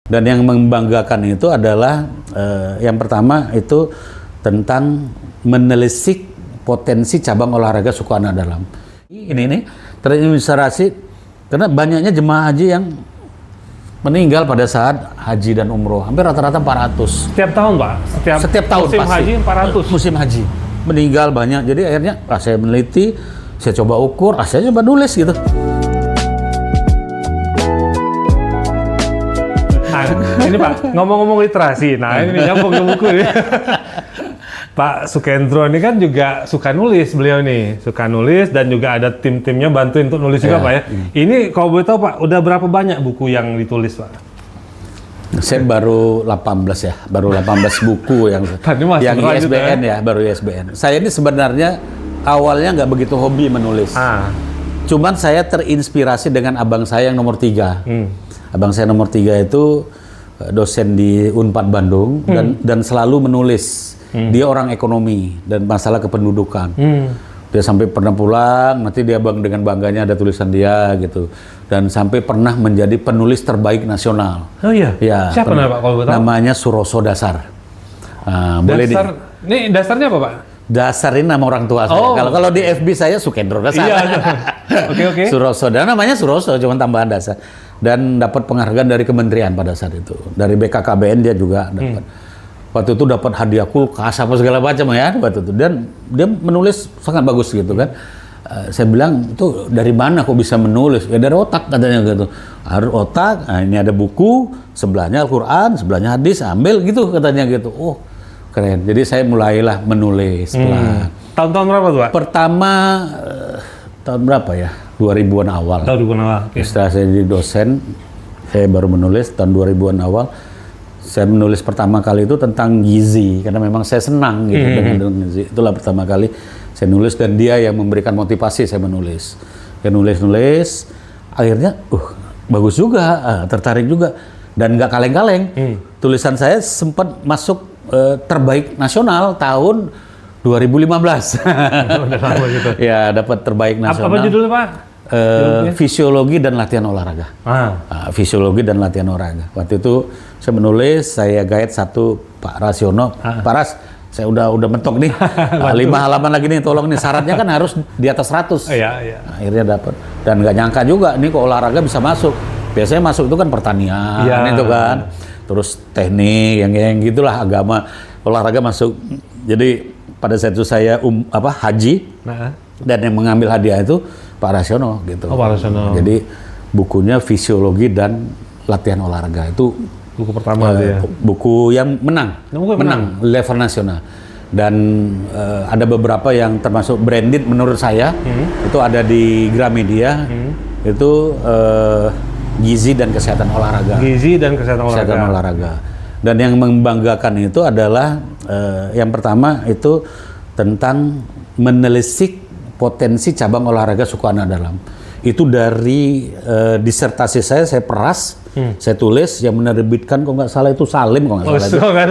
Dan yang membanggakan itu adalah yang pertama itu tentang menelisik potensi cabang olahraga suku anak dalam. Ini terinspirasi karena banyaknya jemaah haji yang meninggal pada saat haji dan umroh. Hampir rata-rata 400. Setiap tahun, Pak? Setiap tahun musim pasti. haji 400? Musim haji. Meninggal banyak. Jadi akhirnya saya meneliti, saya coba ukur, saya coba nulis gitu. Nah, ini Pak, ngomong-ngomong literasi, nah ini nyambung ke buku nih. Pak Sukendro ini kan juga suka nulis, beliau nih suka nulis dan juga ada tim-timnya bantuin untuk nulis juga Pak ya. Ini kalau boleh tahu Pak, udah berapa banyak buku yang ditulis Pak? Saya baru 18 ya, baru 18 buku yang ISBN ya, baru ISBN. Saya ini sebenarnya awalnya nggak begitu hobi menulis. Cuman saya terinspirasi dengan abang saya yang nomor 3. Abang saya nomor 3 itu dosen di Unpad Bandung dan selalu menulis. Dia orang ekonomi dan masalah kependudukan. Dia sampai pernah pulang, nanti dia dengan bangganya ada tulisan dia gitu. Dan sampai pernah menjadi penulis terbaik nasional. Oh iya? Ya, siapa namanya Pak kalau tahu? Namanya Suroso Dasar. Dasar, ini dasarnya apa Pak? Dasar ini nama orang tua saya. Kalau di FB saya Sukendro Dasar. Iya. Oke. Suroso, dan namanya Suroso, cuma tambahan Dasar. Dan dapat penghargaan dari kementerian pada saat itu. Dari BKKBN dia juga dapat. Waktu itu dapat hadiah kulkas apa segala macam ya waktu itu. Dan dia menulis sangat bagus gitu kan. Saya bilang, itu dari mana kok bisa menulis? Ya dari otak katanya gitu. Harus otak, nah ini ada buku, sebelahnya Al-Quran, sebelahnya hadis, ambil gitu katanya gitu. Oh keren. Jadi saya mulailah menulis. Tahun-tahun berapa tuh Pak? Pertama, tahun berapa ya? 2000-an awal. Tahun 2000-an awal. Okay. Setelah saya jadi dosen, saya baru menulis tahun 2000-an awal. Saya menulis pertama kali itu tentang gizi, karena memang saya senang gitu dengan gizi. Itulah pertama kali saya nulis dan dia yang memberikan motivasi saya menulis. Saya nulis, akhirnya bagus juga, tertarik juga. Dan nggak kaleng-kaleng. Tulisan saya sempat masuk terbaik nasional tahun 2015. Udah lama gitu. Ya, dapat terbaik nasional. Apa judulnya Pak? Fisiologi dan latihan olahraga. Fisiologi dan latihan olahraga. Waktu itu saya menulis, saya guide satu Pak Rasiono. Pak Ras, saya udah mentok nih. 5 halaman lagi nih, tolong nih. Syaratnya kan harus di atas 100. Iya. Akhirnya dapat. Dan nggak nyangka juga nih kok olahraga bisa masuk. Biasanya masuk itu kan pertanian, itu kan. Terus teknik, yang gitulah, agama, olahraga masuk. Jadi pada saat itu saya haji. Dan yang mengambil hadiah itu Pak Rasiono gitu. Pak Rasiono. Jadi bukunya Fisiologi dan Latihan Olahraga itu buku pertama ya. Buku yang menang level nasional. Dan ada beberapa yang termasuk branded menurut saya. Itu ada di Gramedia. Itu gizi dan kesehatan olahraga. Gizi dan kesehatan olahraga. Dan yang membanggakan itu adalah yang pertama itu tentang menelisik potensi cabang olahraga suku anak dalam. Itu dari disertasi saya peras, saya tulis, yang menerbitkan kok nggak salah itu Salim kok nggak salah.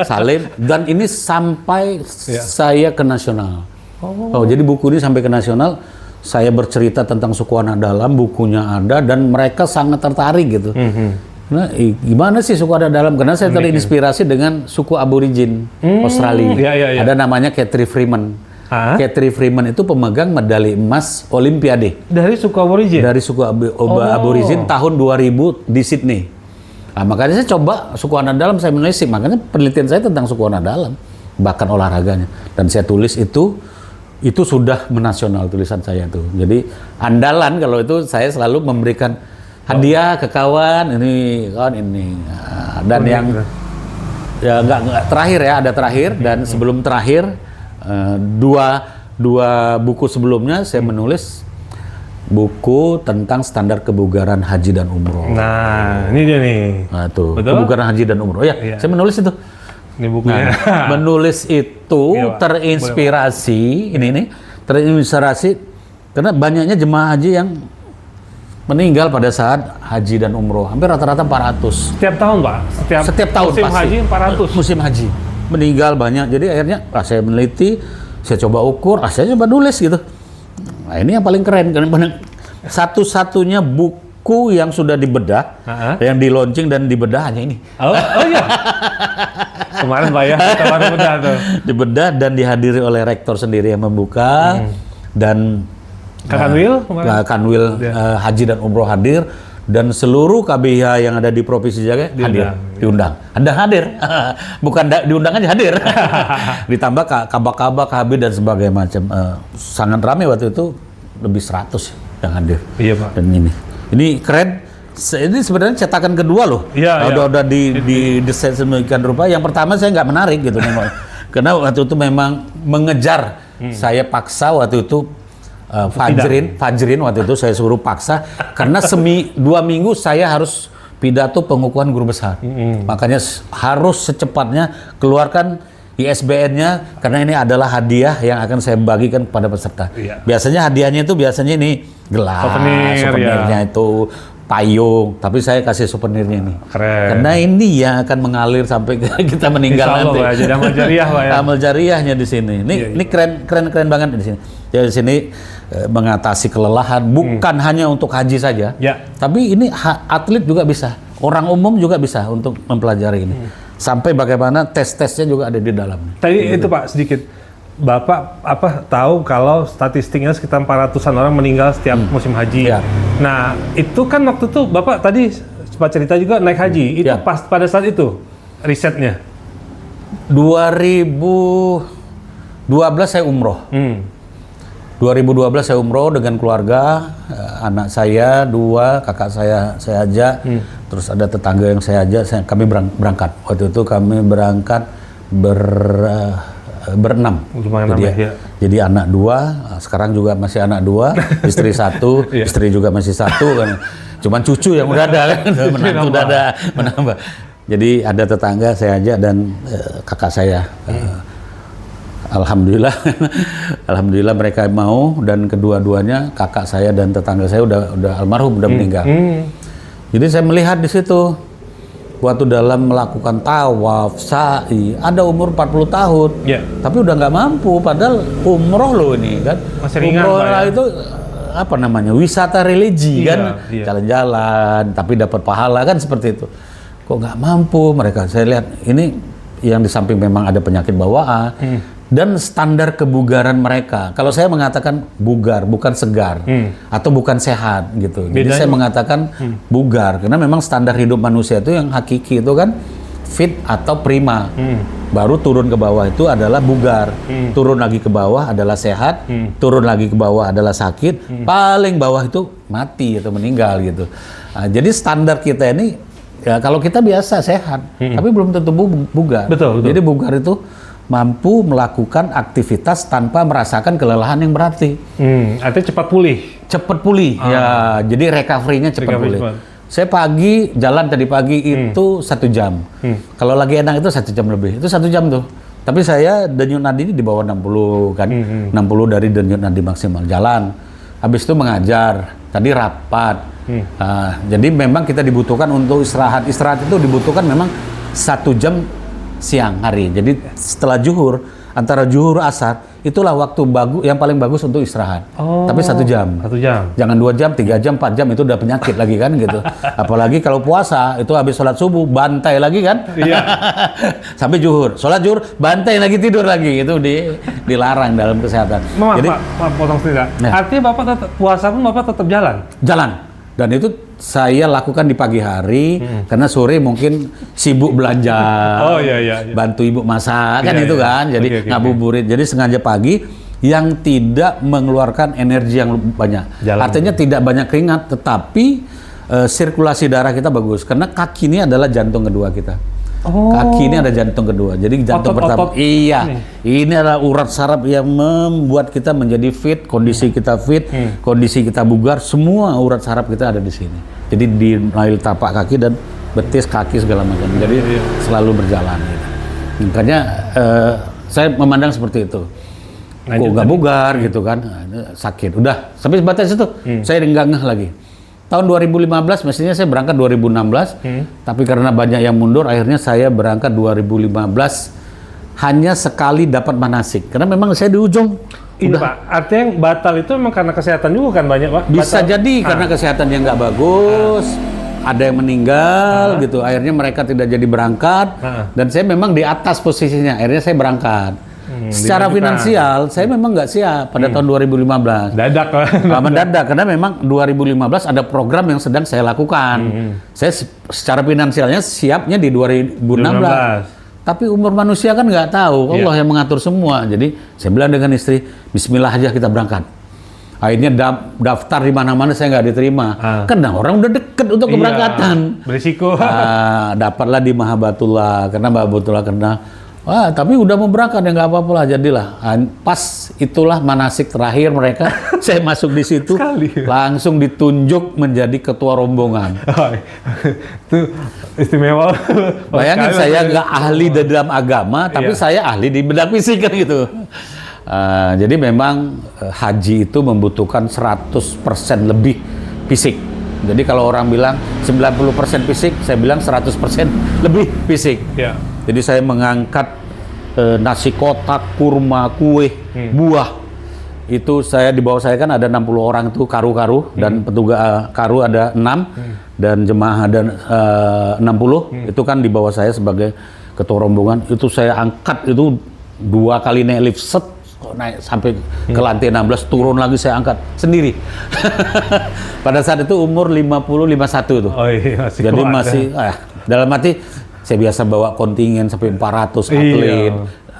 Salim, dan ini sampai saya ke nasional. Jadi buku ini sampai ke nasional, saya bercerita tentang suku anak dalam, bukunya ada, dan mereka sangat tertarik gitu. Nah, gimana sih suku anak dalam? Karena saya terinspirasi dengan suku aborigin Australia. Ada namanya Katri Freeman. Katri Freeman itu pemegang medali emas Olimpiade. Dari suku aborigin? Dari suku aborigin tahun 2000 di Sydney. Nah, makanya saya coba suku anak dalam saya menulis. Makanya penelitian saya tentang suku anak dalam, bahkan olahraganya. Dan saya tulis itu sudah menasional tulisan saya itu. Jadi andalan kalau itu saya selalu memberikan hadiah ke kawan ini. Dan yang ya nggak terakhir ya, ada terakhir, dan sebelum terakhir dua buku sebelumnya saya menulis buku tentang standar kebugaran haji dan umroh. Nah, ini dia nih. Nah, tuh, kebugaran haji dan umroh. Saya menulis itu. Ini bukunya. Menulis itu terinspirasi, terinspirasi karena banyaknya jemaah haji yang meninggal pada saat haji dan umroh. Hampir rata-rata 400. Setiap tahun Pak? Setiap tahun musim pasti. Haji 400? Musim haji. Meninggal banyak. Jadi akhirnya saya meneliti, saya coba ukur, saya coba nulis gitu. Nah ini yang paling keren. Karena satu-satunya buku buku yang sudah dibedah, yang di launching dan dibedah hanya ini. Oh iya. Kemarin Pak ya, kemarin bedah tuh. Dibedah dan dihadiri oleh rektor sendiri yang membuka dan Kanwil Haji dan Umroh hadir dan seluruh KBH yang ada di Provinsi Jawa diundang. Anda hadir, bukan diundang aja hadir. Ditambah kabak-kabak, KB dan sebagainya macam. Sangat ramai waktu itu, lebih 100 yang hadir. Iya Pak. Dan ini keren. Ini sebenarnya cetakan kedua loh. Iya. Udah di desain sedemikian rupa. Yang pertama saya nggak menarik gitu memang. Karena waktu itu memang mengejar. Saya paksa waktu itu. Fajrin waktu itu saya suruh paksa karena 2 minggu saya harus pidato pengukuhan guru besar. Makanya harus secepatnya keluarkan ISBN-nya karena ini adalah hadiah yang akan saya bagikan kepada peserta. Biasanya hadiahnya itu ini gelas, souvenirnya itu payung, tapi saya kasih souvenirnya ini. Keren. Karena ini yang akan mengalir sampai kita meninggal nanti. Pak, jadi amal jariah Pak ya. Amal jariahnya di sini. Ini keren banget di sini. Jadi di sini mengatasi kelelahan bukan hanya untuk haji saja, tapi ini atlet juga bisa, orang umum juga bisa untuk mempelajari ini. Sampai bagaimana tes-tesnya juga ada di dalam. Tadi itu Pak sedikit, Bapak tahu kalau statistiknya sekitar 400-an orang meninggal setiap musim haji. Nah itu kan waktu itu Bapak tadi sempat cerita juga naik haji, itu pas pada saat itu risetnya. 2012 saya umroh. 2012 saya umroh dengan keluarga, anak saya 2, kakak saya ajak, terus ada tetangga yang saya ajak, kami berangkat. Waktu itu kami berangkat berenam. Jadi anak 2, sekarang juga masih anak 2, istri 1, istri juga masih 1 kan. Cuman cucu yang udah ada kan, menantu udah ada menambah. Jadi ada tetangga saya ajak dan kakak saya. Alhamdulillah, alhamdulillah mereka mau dan kedua-duanya kakak saya dan tetangga saya udah almarhum, udah meninggal. Jadi saya melihat di situ waktu dalam melakukan tawaf, sa'i, ada umur 40 tahun, tapi udah nggak mampu, padahal umroh loh ini kan. Masih ringan, umroh Pak, itu apa namanya, wisata religi kan, jalan-jalan, tapi dapat pahala kan seperti itu. Kok nggak mampu mereka? Saya lihat ini yang di samping memang ada penyakit bawaan. Dan standar kebugaran mereka. Kalau saya mengatakan bugar, bukan segar, atau bukan sehat gitu. Jadi saya mengatakan bugar, karena memang standar hidup manusia itu yang hakiki itu kan fit atau prima. Baru turun ke bawah itu adalah bugar. Turun lagi ke bawah adalah sehat, turun lagi ke bawah adalah sakit, paling bawah itu mati atau meninggal gitu. Nah, jadi standar kita ini, ya kalau kita biasa sehat, tapi belum tentu bugar. Betul. Jadi bugar itu mampu melakukan aktivitas tanpa merasakan kelelahan yang berarti. Artinya cepat pulih. Cepat pulih, ya. Jadi recovery-nya cepat pulih. Saya pagi, jalan tadi pagi itu 1 jam. Kalau lagi enak itu 1 jam lebih. Itu 1 jam tuh. Tapi saya denyut nadi di bawah 60 kan. 60 dari denyut nadi maksimal. Jalan. Habis itu mengajar. Tadi rapat. Jadi memang kita dibutuhkan untuk istirahat. Istirahat itu dibutuhkan memang 1 jam siang hari. Jadi setelah zuhur, antara zuhur asar, itulah waktu yang paling bagus untuk istirahat. Tapi 1 jam. 1 jam. Jangan 2 jam, 3 jam, 4 jam, itu udah penyakit lagi kan gitu. Apalagi kalau puasa, itu habis sholat subuh, bantai lagi kan. Sampai zuhur. Sholat zuhur, bantai lagi, tidur lagi. Itu dilarang dalam kesehatan. Jadi, Pak, potong sedikit. Artinya Bapak tetap puasa pun Bapak tetap jalan? Jalan. Dan itu saya lakukan di pagi hari, karena sore mungkin sibuk belanja, bantu ibu masak, kan itu kan, jadi ngabuburit. Jadi sengaja pagi yang tidak mengeluarkan energi yang banyak. Artinya tidak banyak keringat, tetapi sirkulasi darah kita bagus. Karena kaki ini adalah jantung kedua kita. Kaki ini ada jantung kedua. Jadi jantung pertama. Iya. Ini adalah urat saraf yang membuat kita menjadi fit, kondisi kita fit, kondisi kita bugar, semua urat saraf kita ada di sini. Jadi di nail tapak kaki dan betis kaki segala macam. Jadi selalu berjalan gitu. Makanya saya memandang seperti itu. Kok nggak bugar gitu kan, sakit. Udah sampai batas itu. Saya nggak ngeh lagi. Tahun 2015 mestinya saya berangkat 2016, tapi karena banyak yang mundur, akhirnya saya berangkat 2015 hanya sekali dapat manasik. Karena memang saya di ujung Ini Pak, artinya yang batal itu memang karena kesehatan juga kan banyak Pak? Bisa batal. jadi karena kesehatan yang nggak bagus, ada yang meninggal gitu. Akhirnya mereka tidak jadi berangkat. Dan saya memang di atas posisinya. Akhirnya saya berangkat. Secara finansial saya memang nggak siap pada tahun 2015. Dadak lah. Mendadak karena memang 2015 ada program yang sedang saya lakukan. Saya secara finansialnya siapnya di 2016. Tapi umur manusia kan nggak tahu, Allah yang mengatur semua. Jadi saya bilang dengan istri, Bismillah aja kita berangkat. Akhirnya daftar di mana-mana saya nggak diterima. Karena orang udah deket untuk keberangkatan. Berisiko. Dapatlah di Mahabatullah, karena Mahabatullah karena tapi udah mau berangkat ya nggak apa-apa lah, jadilah. Pas itulah manasik terakhir mereka, saya masuk di situ, langsung ditunjuk menjadi ketua rombongan. Itu istimewa. Bayangin saya nggak ahli di dalam agama, tapi saya ahli di bidang fisik kan gitu. Jadi memang haji itu membutuhkan 100% lebih fisik. Jadi kalau orang bilang 90% fisik, saya bilang 100% lebih fisik. Jadi saya mengangkat nasi kotak, kurma, kue, buah. Itu saya di bawah saya kan ada 60 orang itu karu-karu dan petugas karu ada 6 dan jemaah ada 60. Itu kan di bawah saya sebagai ketua rombongan. Itu saya angkat itu 2 kali naik lift set naik sampai ke lantai 16, turun lagi saya angkat sendiri. Pada saat itu umur 50-51 tuh. Masih jadi kuat, masih dalam arti saya biasa bawa kontingen sampai 400 atlet,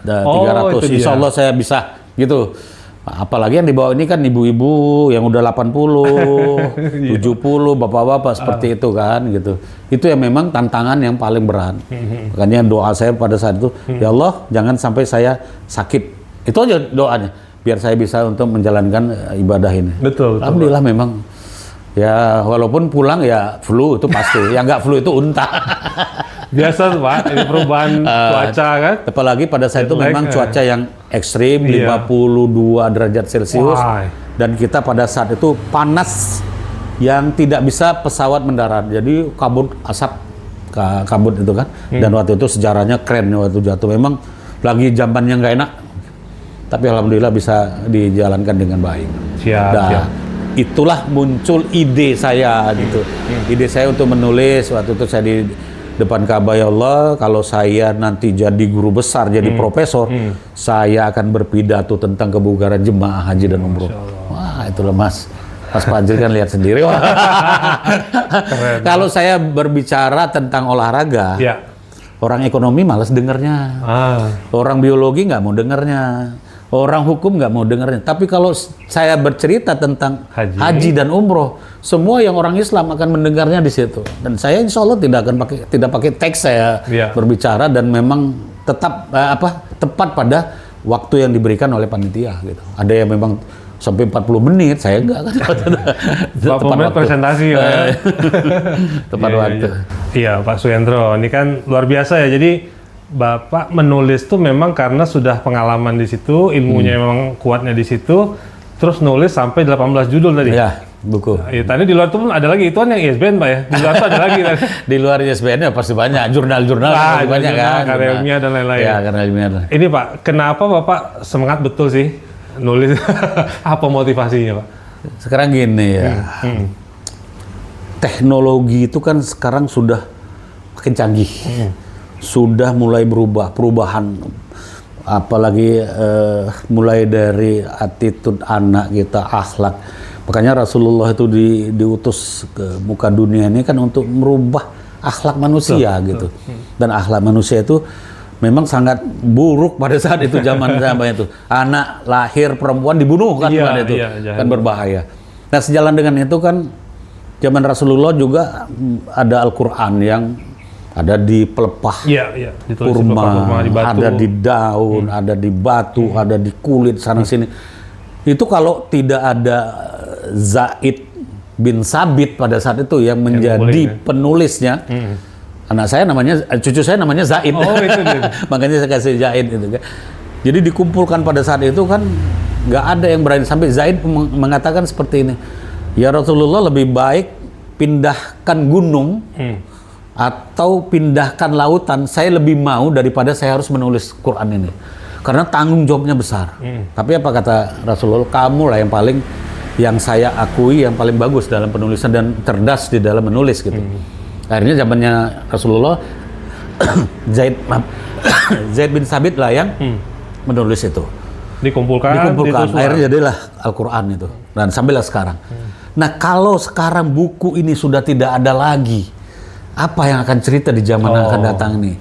300. Insya Allah saya bisa gitu. Apalagi yang dibawa ini kan ibu-ibu yang udah 80, 70, bapak-bapak seperti itu kan gitu. Itu yang memang tantangan yang paling berat. Makanya doa saya pada saat itu, ya Allah jangan sampai saya sakit. Itu aja doanya, biar saya bisa untuk menjalankan ibadah ini. Betul. Alhamdulillah memang. Ya walaupun pulang ya flu itu pasti, yang nggak flu itu unta. Biasa Pak, ini perubahan cuaca kan. Apalagi pada saat itu memang cuaca yang ekstrim, 52 derajat Celcius. Dan kita pada saat itu panas yang tidak bisa pesawat mendarat. Jadi kabut asap, kabut itu kan. Dan waktu itu sejarahnya keren waktu jatuh. Memang lagi zamannya nggak enak. Tapi alhamdulillah bisa dijalankan dengan baik. Siap. Itulah muncul ide saya gitu. Ide saya untuk menulis waktu itu saya di depan Ka'bah, ya Allah, kalau saya nanti jadi guru besar, jadi profesor, saya akan berpidato tentang kebugaran jemaah haji dan umroh. Wah, itulah Mas Fadjil kan lihat sendiri. Kalau saya berbicara tentang olahraga, orang ekonomi malas dengarnya. Orang biologi nggak mau dengarnya. Orang hukum nggak mau dengarnya. Tapi kalau saya bercerita tentang haji dan umroh, semua yang orang Islam akan mendengarnya di situ. Dan saya insya Allah tidak pakai teks saya berbicara dan memang tetap tepat pada waktu yang diberikan oleh panitia gitu. Ada yang memang sampai 40 menit, saya enggak kan. Tepat waktu presentasi ya. Tepat waktu. Iya, Pak Suyendro, ini kan luar biasa ya. Jadi Bapak menulis tuh memang karena sudah pengalaman di situ, ilmunya memang kuatnya di situ, terus nulis sampai 18 judul tadi. Iya, buku. Tadi di luar itu pun ada lagi, itu kan yang ISBN Pak ya? Di luar itu ada lagi tadi. Di luar ISBN ya pasti banyak, jurnal-jurnal pasti banyak kan. Karya ilmiah dan lain-lain. Iya, karya ilmiah. Ini Pak, kenapa Bapak semangat betul sih nulis? Apa motivasinya Pak? Sekarang gini ya, teknologi itu kan sekarang sudah makin canggih. Sudah mulai perubahan apalagi mulai dari attitude anak kita, akhlak. Makanya Rasulullah itu diutus ke muka dunia ini kan untuk merubah akhlak manusia gitu. Dan akhlak manusia itu memang sangat buruk pada saat itu, zaman itu. Anak lahir perempuan dibunuh kan pada itu, kan berbahaya. Nah sejalan dengan itu kan zaman Rasulullah juga ada Al-Quran yang ada di pelepah kurma, ada di daun, ada di batu, ada di kulit sana sini. Itu kalau tidak ada Zaid bin Sabit pada saat itu yang menjadi penulisnya, anak saya namanya, cucu saya namanya Zaid. Makanya saya kasih Zaid itu kan. Jadi dikumpulkan pada saat itu kan nggak ada yang berani, sampai Zaid mengatakan seperti ini, ya Rasulullah lebih baik pindahkan gunung atau pindahkan lautan, saya lebih mau daripada saya harus menulis Quran ini. karena tanggung jawabnya besar. Tapi apa kata Rasulullah, kamu lah yang saya akui yang paling bagus dalam penulisan dan cerdas di dalam menulis gitu. Akhirnya zamannya Rasulullah Zaid bin Sabit lah yang menulis itu. Dikumpulkan. Akhirnya jadilah Al-Quran itu. Dan sambillah sekarang. Nah, kalau sekarang buku ini sudah tidak ada lagi, apa yang akan cerita di zaman yang akan datang nih?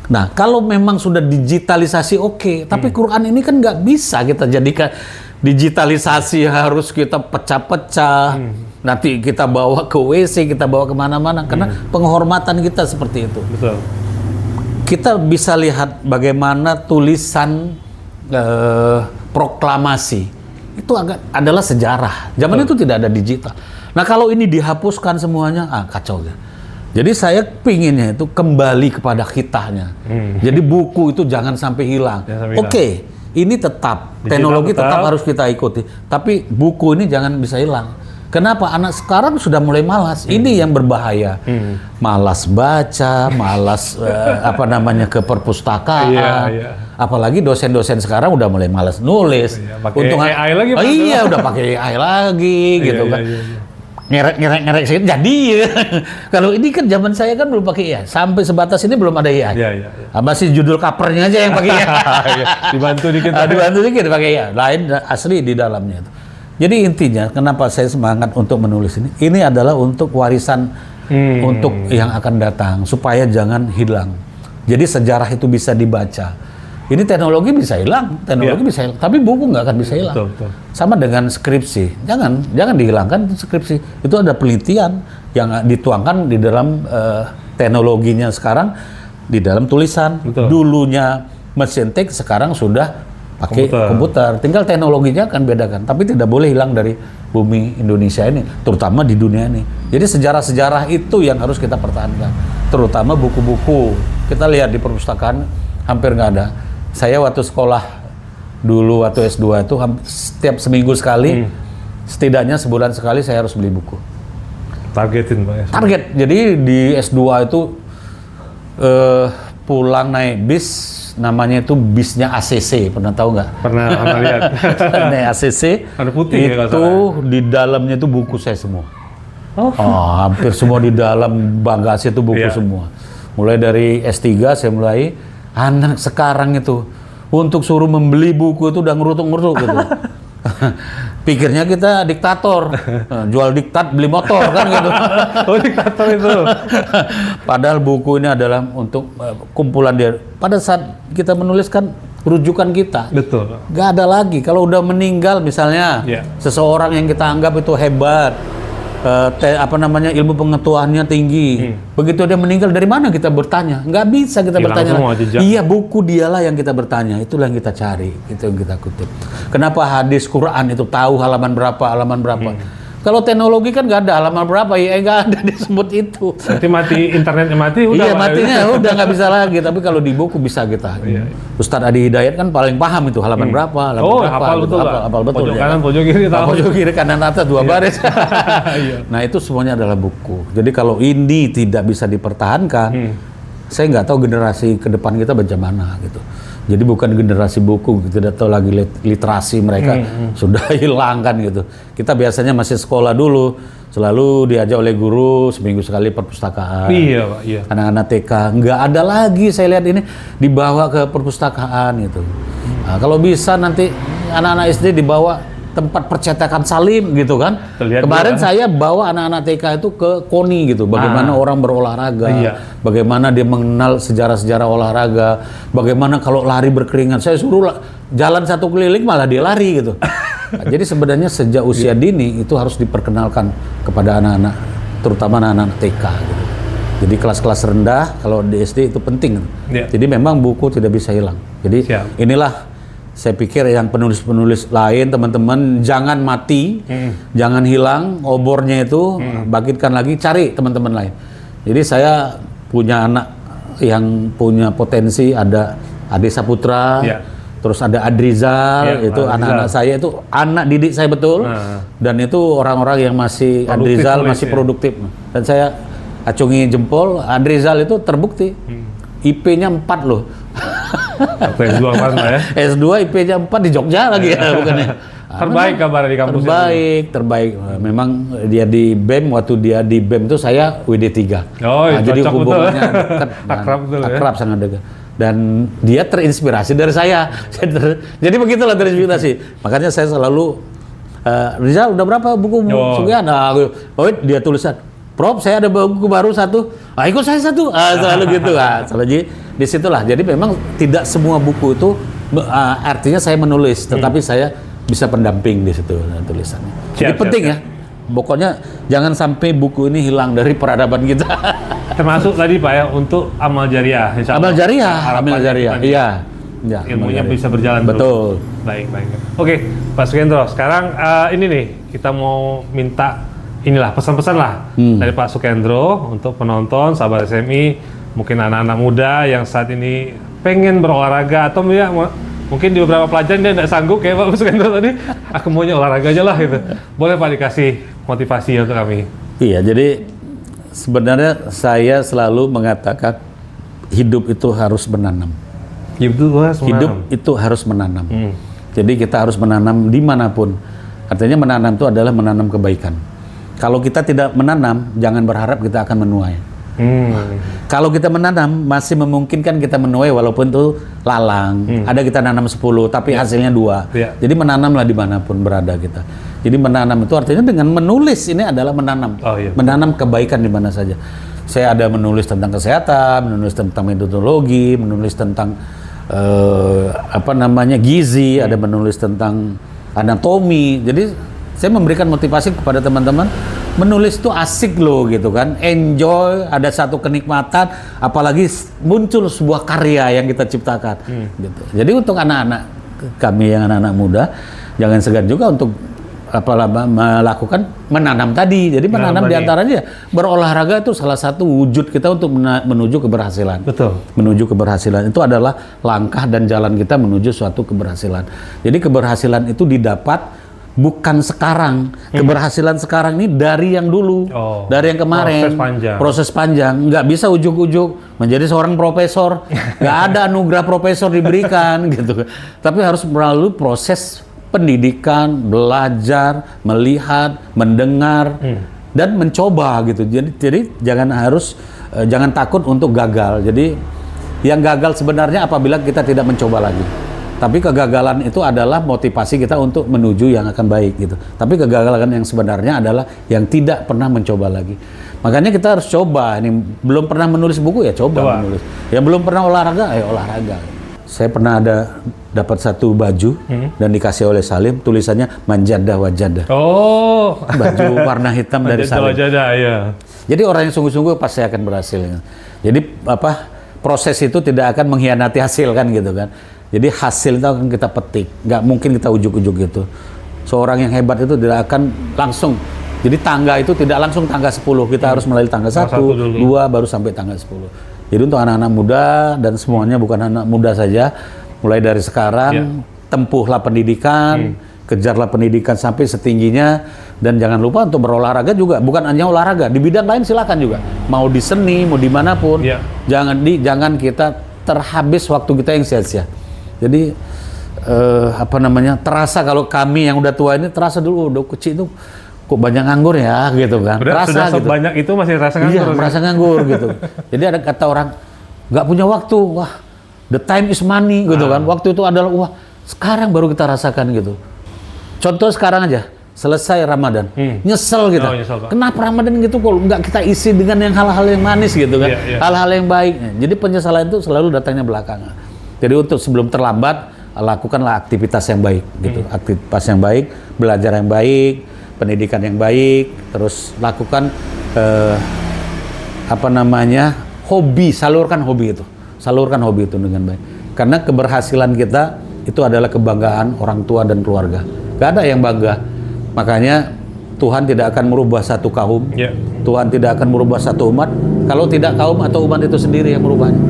Nah, kalau memang sudah digitalisasi oke, tapi Quran ini kan nggak bisa kita jadikan digitalisasi, harus kita pecah-pecah. Nanti kita bawa ke WC, kita bawa kemana-mana, karena penghormatan kita seperti itu. Betul. Kita bisa lihat bagaimana tulisan proklamasi itu adalah sejarah. Zaman itu tidak ada digital. Nah, kalau ini dihapuskan semuanya, kacau ya. Jadi saya pinginnya itu kembali kepada kitanya. Jadi buku itu jangan sampai hilang. Oke, ini tetap teknologi tetap harus kita ikuti. Tapi buku ini jangan bisa hilang. Kenapa? Anak sekarang sudah mulai malas. Ini yang berbahaya. Malas baca, malas ke perpustakaan. Apalagi dosen-dosen sekarang udah mulai malas nulis. Pakai AI lagi. Udah pakai AI lagi gitu kan. Ngerek sih jadi. Kalau ini kan zaman saya kan belum pakai AI. Sampai sebatas ini belum ada AI. Masih judul covernya aja yang pakai AI. Dibantu dikit. Dibantu dikit pakai AI. Lain asli di dalamnya itu. Jadi intinya kenapa saya semangat untuk menulis ini? Ini adalah untuk warisan untuk yang akan datang supaya jangan hilang. Jadi sejarah itu bisa dibaca. Ini teknologi bisa hilang, bisa hilang, tapi buku nggak akan bisa hilang. Betul. Sama dengan skripsi, jangan dihilangkan skripsi. Itu ada penelitian yang dituangkan di dalam teknologinya sekarang di dalam tulisan. Betul. Dulunya mesin tik, sekarang sudah pakai komputer. Tinggal teknologinya akan bedakan, tapi tidak boleh hilang dari bumi Indonesia ini, terutama di dunia ini. Jadi sejarah-sejarah itu yang harus kita pertahankan, terutama buku-buku. Kita lihat di perpustakaan hampir nggak ada. Saya waktu sekolah dulu, waktu S2 itu setiap seminggu sekali, setidaknya sebulan sekali saya harus beli buku. Targetin Pak ya? Target. Jadi di S2 itu pulang naik bis, namanya itu bisnya ACC, pernah tahu nggak? Pernah lihat. Naik ACC, ada putih itu di dalamnya itu buku saya semua. Hampir semua di dalam bagasi itu buku semua. Mulai dari S3 saya mulai, anak sekarang itu untuk suruh membeli buku itu udah ngerutuk-ngerutuk gitu. Pikirnya kita diktator, jual diktat beli motor kan gitu. Oh, diktator itu. Padahal buku ini adalah untuk kumpulan dia. Pada saat kita menuliskan rujukan kita. Betul. Gak ada lagi. Kalau udah meninggal misalnya, seseorang yang kita anggap itu hebat, ilmu pengetahuannya tinggi. Begitu dia meninggal, dari mana kita bertanya? Nggak bisa kita bertanya. Iya, buku dialah yang kita bertanya. Itulah yang kita cari, itu yang kita kutip. Kenapa hadis Quran itu tahu halaman berapa? Kalau teknologi kan nggak ada halaman berapa, ya nggak ada disebut itu. Nanti mati, internetnya mati, udah. Iya, matinya udah nggak bisa lagi. Tapi kalau di buku bisa kita. Ustadz Adi Hidayat kan paling paham itu halaman berapa, hafal betul. Hafal betul. Pojok kanan, pojok kiri tahu. Pojok kiri, kanan atas 2 baris. Nah, itu semuanya adalah buku. Jadi kalau ini tidak bisa dipertahankan, saya nggak tahu generasi ke depan kita bagaimana gitu. Jadi bukan generasi buku, tidak tahu lagi literasi mereka sudah hilang kan gitu. Kita biasanya masih sekolah dulu, selalu diajak oleh guru seminggu sekali perpustakaan. Iya, Pak. Iya. Anak-anak TK nggak ada lagi, saya lihat ini dibawa ke perpustakaan gitu. Nah, kalau bisa nanti anak-anak SD dibawa tempat percetakan salim gitu kan. Kemarin saya bawa anak-anak TK itu ke KONI gitu, bagaimana orang berolahraga, bagaimana dia mengenal sejarah-sejarah olahraga, bagaimana kalau lari berkeringat, saya suruh jalan 1 keliling malah dia lari gitu. Nah, jadi sebenarnya sejak usia dini itu harus diperkenalkan kepada anak-anak, terutama anak-anak TK gitu. Jadi kelas-kelas rendah kalau di SD itu penting. Jadi memang buku tidak bisa hilang. Jadi inilah saya pikir yang penulis-penulis lain, teman-teman, jangan mati, jangan hilang obornya itu, bangkitkan lagi, cari teman-teman lain. Jadi saya punya anak yang punya potensi, ada Ade Saputra, terus ada Adrizal, itu anak-anak saya itu anak didik saya betul, dan itu orang-orang yang masih Adrizal masih produktif. Dan saya acungi jempol, Adrizal itu terbukti, IP-nya 4 loh. Waktu S2 kemarin Pak ya. S2 IP-nya 4 di Jogja lagi ya, bukannya. Terbaik kabar di kampus Terbaik. Memang dia di BEM, waktu dia di BEM itu saya WD3. Oh, jadi cocok hubungannya betul. dekat. Akrab betul ya. Akrab sangat dekat. Dan dia terinspirasi dari saya. Jadi begitulah terinspirasi. Makanya saya selalu, Rizal udah berapa bukumu? Sekian. Oh, dia tulisan, Prof, saya ada buku baru 1. Ikut saya 1. Selalu gitu. Selalu disitulah. Jadi memang tidak semua buku itu artinya saya menulis, tetapi saya bisa pendamping di situ tulisannya. Jadi penting ya. Pokoknya jangan sampai buku ini hilang dari peradaban kita. Termasuk tadi Pak ya untuk amal jariah. Amal jariah. Iya. Ya, ilmunya bisa berjalan betul. Terus. Baik. Oke, Pak Sukendro. Sekarang ini nih kita mau minta inilah pesan-pesan lah dari Pak Sukendro untuk penonton sahabat SMI, mungkin anak-anak muda yang saat ini pengen berolahraga atau ya mungkin di beberapa pelajaran dia tidak sanggup kayak Pak Sukendro tadi, aku maunya olahraga aja lah gitu. Boleh Pak dikasih motivasi untuk kami? Iya, jadi sebenarnya saya selalu mengatakan hidup itu harus menanam. Hidup itu harus menanam. Jadi kita harus menanam dimanapun. Artinya menanam itu adalah menanam kebaikan. Kalau kita tidak menanam, jangan berharap kita akan menuai. Kalau kita menanam, masih memungkinkan kita menuai walaupun itu lalang. Ada kita nanam 10, tapi hasilnya 2. Jadi menanamlah dimanapun berada kita. Jadi menanam itu artinya dengan menulis, ini adalah menanam. Menanam kebaikan di mana saja. Saya ada menulis tentang kesehatan, menulis tentang metodologi, menulis tentang gizi, ada menulis tentang anatomi. Jadi saya memberikan motivasi kepada teman-teman, menulis itu asik loh gitu kan, enjoy, ada satu kenikmatan, apalagi muncul sebuah karya yang kita ciptakan. Gitu. Jadi untuk anak-anak kami yang anak-anak muda, jangan segan juga untuk melakukan menanam tadi. Jadi menanam diantaranya berolahraga itu salah satu wujud kita untuk menuju keberhasilan. Betul. Menuju keberhasilan itu adalah langkah dan jalan kita menuju suatu keberhasilan. Jadi keberhasilan itu didapat bukan sekarang. Keberhasilan sekarang ini dari yang dulu, dari yang kemarin. Proses panjang. Nggak bisa ujuk-ujuk menjadi seorang profesor. Nggak ada anugerah profesor diberikan gitu. Tapi harus melalui proses pendidikan, belajar, melihat, mendengar, dan mencoba gitu. Jadi jangan takut untuk gagal. Jadi yang gagal sebenarnya apabila kita tidak mencoba lagi. Tapi kegagalan itu adalah motivasi kita untuk menuju yang akan baik gitu. Tapi kegagalan yang sebenarnya adalah yang tidak pernah mencoba lagi. Makanya kita harus coba. Ini belum pernah menulis buku ya coba menulis. Yang belum pernah olahraga, olahraga. Saya pernah dapat satu baju dan dikasih oleh Salim, tulisannya Manjadah Wajadah. Baju warna hitam dari Salim. Wajadah, ya. Jadi orang yang sungguh-sungguh pasti akan berhasil. Jadi proses itu tidak akan mengkhianati hasil kan gitu kan. Jadi hasil itu akan kita petik, nggak mungkin kita ujuk-ujuk gitu. Seorang yang hebat itu tidak akan langsung. Jadi tangga itu tidak langsung tangga 10, kita harus melalui tangga 1, 2, baru sampai tangga 10. Jadi untuk anak-anak muda dan semuanya bukan anak muda saja, mulai dari sekarang tempuhlah pendidikan, kejarlah pendidikan sampai setingginya, dan jangan lupa untuk berolahraga juga, bukan hanya olahraga, di bidang lain silakan juga, mau di seni, mau dimanapun, jangan kita terhabis waktu kita yang sia-sia. Jadi terasa kalau kami yang udah tua ini terasa dulu udah kecil itu kok banyak nganggur ya gitu kan. Terasa gitu. Banyak itu masih rasa nganggur. Iya, merasa nganggur gitu. Jadi ada kata orang nggak punya waktu, wah the time is money gitu kan. Waktu itu adalah wah sekarang baru kita rasakan gitu. Contoh sekarang aja selesai Ramadan, nyesel gitu. Kenapa Ramadan gitu kok nggak kita isi dengan yang hal-hal yang manis gitu kan, hal-hal yang baik. Jadi penyesalan itu selalu datangnya belakangan. Jadi untuk sebelum terlambat lakukanlah aktivitas yang baik gitu, aktivitas yang baik, belajar yang baik, pendidikan yang baik, terus lakukan hobi, salurkan hobi itu dengan baik. Karena keberhasilan kita itu adalah kebanggaan orang tua dan keluarga. Gak ada yang bangga. Makanya Tuhan tidak akan merubah satu kaum, Tuhan tidak akan merubah satu umat kalau tidak kaum atau umat itu sendiri yang merubahnya.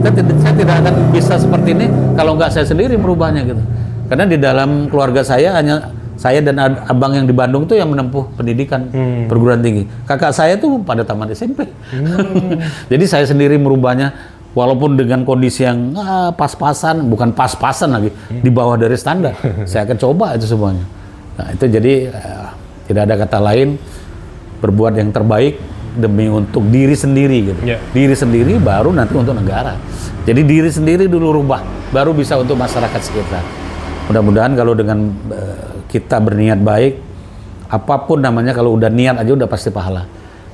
Saya tidak akan bisa seperti ini kalau nggak saya sendiri merubahnya gitu. Karena di dalam keluarga saya hanya saya dan abang yang di Bandung tuh yang menempuh pendidikan perguruan tinggi. Kakak saya tuh pada tamat SMP. Jadi saya sendiri merubahnya walaupun dengan kondisi yang pas-pasan, bukan pas-pasan lagi, di bawah dari standar, saya akan coba itu semuanya. Nah, itu jadi tidak ada kata lain, berbuat yang terbaik demi untuk diri sendiri gitu. Diri sendiri baru nanti untuk negara. Jadi diri sendiri dulu rubah, baru bisa untuk masyarakat sekitar. Mudah-mudahan kalau dengan kita berniat baik, apapun namanya, kalau udah niat aja udah pasti pahala.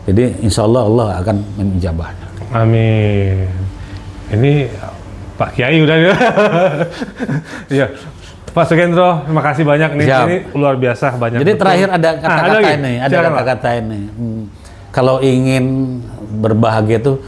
Jadi insya Allah Allah akan menjabahnya. Amin. Ini Pak Kiai udah ya. Iya. Pak Sukendro, terima kasih banyak nih. Siap. Ini luar biasa banyak. Jadi terakhir ada kata-kata lagi? ini, ada Silakan, kata-kata ini. Kalau ingin berbahagia tuh,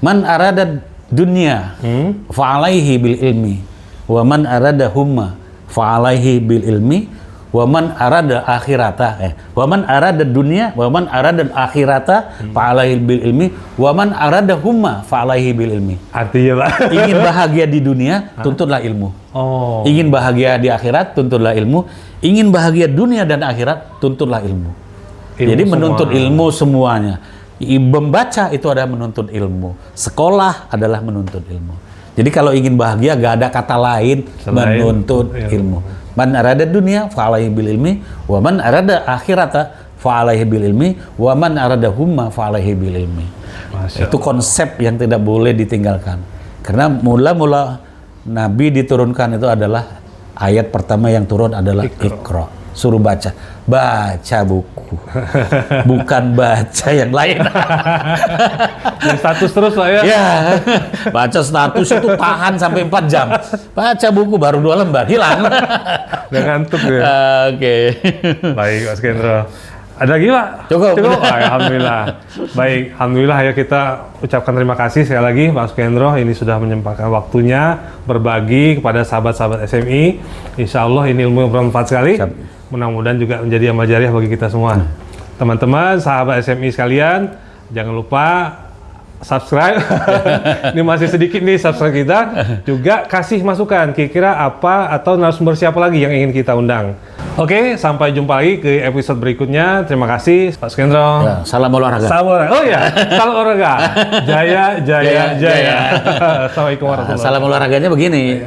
man arada dunya fa'alaihi bil ilmi, wa man arada humma fa'alaihi bil ilmi, wa man arada akhirata wa man arada dunya wa man arada akhirata fa'alaihi bil ilmi, wa man arada humma fa'alaihi bil ilmi. Artinya, Pak. Ingin bahagia di dunia, tuntutlah ilmu. Oh. Ingin bahagia di akhirat, tuntutlah ilmu. Ingin bahagia dunia dan akhirat, tuntutlah ilmu. Jadi menuntut ilmu semuanya. Membaca itu adalah menuntut ilmu. Sekolah adalah menuntut ilmu. Jadi kalau ingin bahagia, gak ada kata lain selain menuntut ilmu. Man arada dunia fa'alaihi bil ilmi, wa man arada akhirata fa'alaihi bil ilmi, wa man arada humma fa'alaihi bil ilmi. Itu konsep yang tidak boleh ditinggalkan. Karena mula-mula Nabi diturunkan itu adalah ayat pertama yang turun adalah Iqra. Suruh baca buku, bukan baca yang lain. Yang status terus lah ya. Ya, baca status itu tahan sampai 4 jam. Baca buku baru 2 lembar, hilang. Udah ngantuk ya. Oke. Baik, Mas Kendro. Ada lagi, Pak? Cukup. Alhamdulillah. Baik, alhamdulillah ya, kita ucapkan terima kasih sekali lagi Pak Sukendro. Ini sudah menyempatkan waktunya berbagi kepada sahabat-sahabat SMI. Insya Allah ini ilmu yang bermanfaat sekali. Mudah-mudahan juga menjadi amal jariah bagi kita semua. Teman-teman, sahabat SMI sekalian, jangan lupa subscribe. Ini masih sedikit nih subscribe kita. Juga kasih masukan, kira-kira apa atau narasumber siapa lagi yang ingin kita undang. Oke, sampai jumpa lagi ke episode berikutnya. Terima kasih Pak Sukendro. Ya, salam olahraga. Salam olahraga. Oh ya, salam olahraga. Jaya, jaya, jaya. Assalamualaikum warahmatullahi wabarakatuh. Salam olahraganya begini.